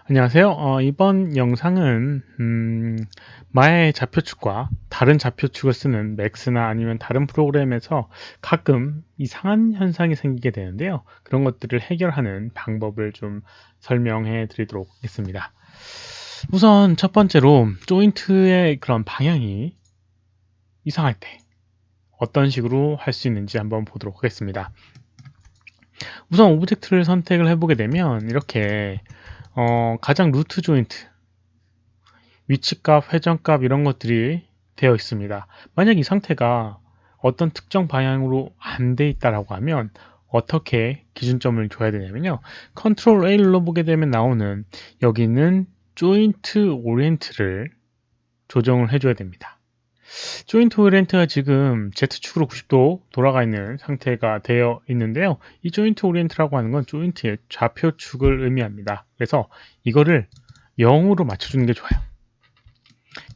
안녕하세요. 이번 영상은 마의 좌표축과 다른 좌표축을 쓰는 맥스나 아니면 다른 프로그램에서 가끔 이상한 현상이 생기게 되는데요. 그런 것들을 해결하는 방법을 좀 설명해 드리도록 하겠습니다. 우선 첫 번째로 조인트의 그런 방향이 이상할 때 어떤 식으로 할 수 있는지 한번 보도록 하겠습니다. 우선 오브젝트를 선택을 해보게 되면 이렇게 가장 루트 조인트 위치값, 회전값 이런 것들이 되어 있습니다. 만약 이 상태가 어떤 특정 방향으로 안 돼 있다라고 하면 어떻게 기준점을 줘야 되냐면요. 컨트롤 A 눌러보게 되면 나오는 여기 있는 조인트 오리엔트를 조정을 해줘야 됩니다. 조인트 오리엔트가 지금 Z축으로 90도 돌아가 있는 상태가 되어 있는데요. 이 조인트 오리엔트라고 하는 건 조인트의 좌표축을 의미합니다. 그래서 이거를 0으로 맞춰주는 게 좋아요.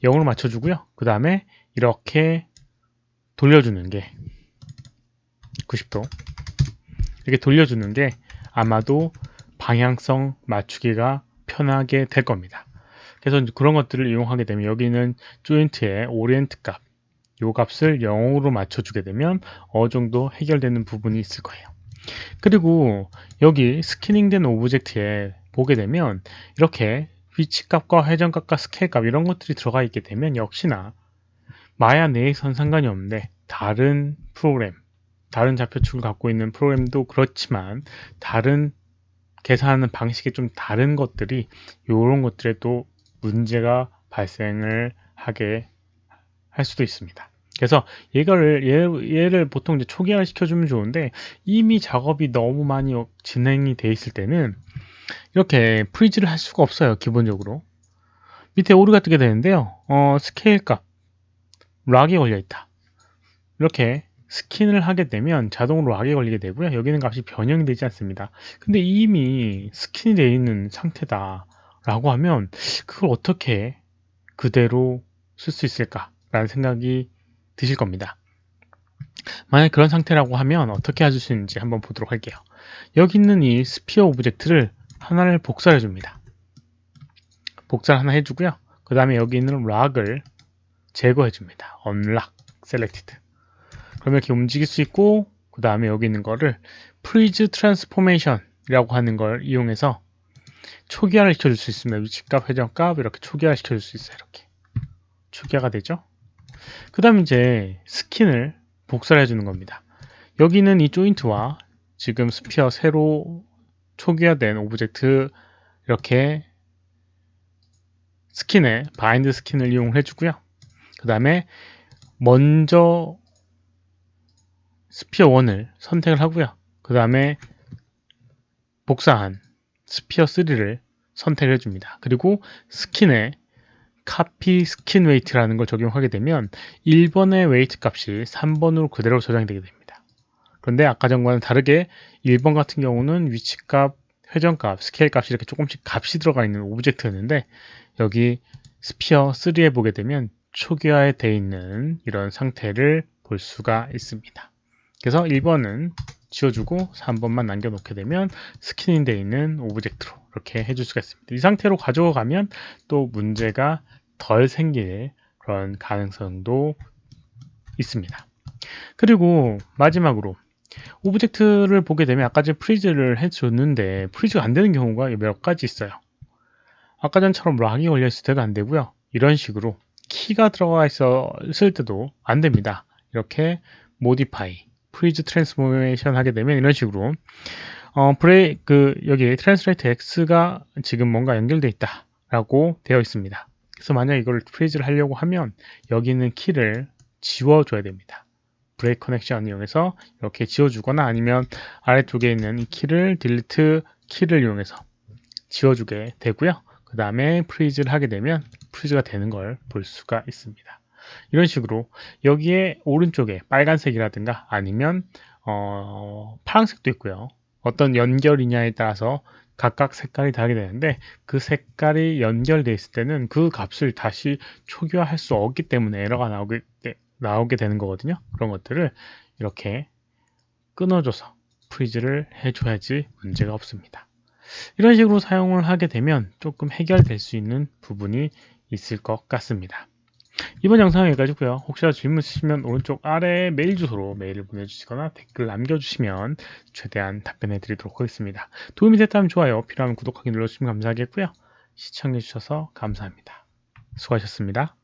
0으로 맞춰주고요. 그 다음에 이렇게 돌려주는 게 90도 이렇게 돌려주는 게 아마도 방향성 맞추기가 편하게 될 겁니다. 그래서 그런 것들을 이용하게 되면 여기는 조인트의 오리엔트 값, 요 값을 0으로 맞춰주게 되면 어느 정도 해결되는 부분이 있을 거예요. 그리고 여기 스캐닝된 오브젝트에 보게 되면 이렇게 위치값과 회전값과 스케일값 이런 것들이 들어가 있게 되면 역시나 마야 내에선 상관이 없는데 다른 프로그램, 다른 좌표축을 갖고 있는 프로그램도 그렇지만 다른 계산하는 방식이 좀 다른 것들이 이런 것들에 또 문제가 발생을 하게 할 수도 있습니다. 그래서 얘를 보통 이제 초기화를 시켜주면 좋은데 이미 작업이 너무 많이 진행이 돼 있을 때는 이렇게 프리즈를 할 수가 없어요. 기본적으로 밑에 오류가 뜨게 되는데요. 스케일 값 락이 걸려 있다. 이렇게 스킨을 하게 되면 자동으로 락이 걸리게 되고요. 여기는 값이 변형이 되지 않습니다. 근데 이미 스킨이 되어 있는 상태다 라고 하면 그걸 어떻게 그대로 쓸 수 있을까 라는 생각이 드실 겁니다. 만약 그런 상태라고 하면 어떻게 해줄 수 있는지 한번 보도록 할게요. 여기 있는 이 스피어 오브젝트를 하나를 복사해 줍니다. 복사를 하나 해주고요. 그 다음에 여기 있는 락을 제거해 줍니다. unlock selected. 그러면 이렇게 움직일 수 있고 그 다음에 여기 있는 거를 프리즈 트랜스포메이션 이라고 하는 걸 이용해서 초기화를 시켜줄 수 있습니다. 위치값, 회전값 이렇게 초기화를 시켜줄 수 있어요. 이렇게 초기화가 되죠. 그 다음에 이제 스킨을 복사를 해주는 겁니다. 여기는 이 조인트와 지금 스피어 새로 초기화된 오브젝트 이렇게 스킨에 바인드 스킨을 이용을 해주고요. 그 다음에 먼저 스피어 1을 선택을 하고요. 그 다음에 복사한 스피어 3를 선택을 해줍니다. 그리고 스킨에 카피 스킨 웨이트라는 걸 적용하게 되면 1번의 웨이트 값이 3번으로 그대로 저장이 되게 됩니다. 그런데 아까 전과는 다르게 1번 같은 경우는 위치값, 회전값, 스케일 값이 이렇게 조금씩 값이 들어가 있는 오브젝트였는데 여기 스피어 3에 보게 되면 초기화에 되어 있는 이런 상태를 볼 수가 있습니다. 그래서 1번은 지워주고 3번만 남겨놓게 되면 스킨이 되어 있는 오브젝트로 이렇게 해줄 수가 있습니다. 이 상태로 가져가면 또 문제가 덜 생길 그런 가능성도 있습니다. 그리고 마지막으로 오브젝트를 보게 되면 아까 전에 프리즈를 해줬는데 프리즈가 안 되는 경우가 몇 가지 있어요. 아까 전처럼 락이 걸려 있을 때도 안 되고요. 이런 식으로 키가 들어가 있을 때도 안 됩니다. 이렇게 modify, freeze transformation 하게 되면 이런 식으로 여기 translate x가 지금 뭔가 연결되어 있다 라고 되어 있습니다. 그래서 만약 이걸 freeze를 하려고 하면 여기 있는 키를 지워줘야 됩니다. 브레이크 커넥션 이용해서 이렇게 지워주거나 아니면 아래쪽에 있는 이 키를 딜리트 키를 이용해서 지워주게 되고요. 그 다음에 프리즈를 하게 되면 프리즈가 되는 걸 볼 수가 있습니다. 이런 식으로 여기에 오른쪽에 빨간색이라든가 아니면 파란색도 있고요. 어떤 연결이냐에 따라서 각각 색깔이 다르게 되는데 그 색깔이 연결되어 있을 때는 그 값을 다시 초기화할 수 없기 때문에 에러가 나오게 되는 거거든요. 그런 것들을 이렇게 끊어줘서 프리즈를 해줘야지 문제가 없습니다. 이런 식으로 사용을 하게 되면 조금 해결될 수 있는 부분이 있을 것 같습니다. 이번 영상은 여기까지고요. 혹시라도 질문 있으시면 오른쪽 아래 메일 주소로 메일을 보내주시거나 댓글 남겨주시면 최대한 답변해 드리도록 하겠습니다. 도움이 됐다면 좋아요, 필요하면 구독하기 눌러주시면 감사하겠고요. 시청해주셔서 감사합니다. 수고하셨습니다.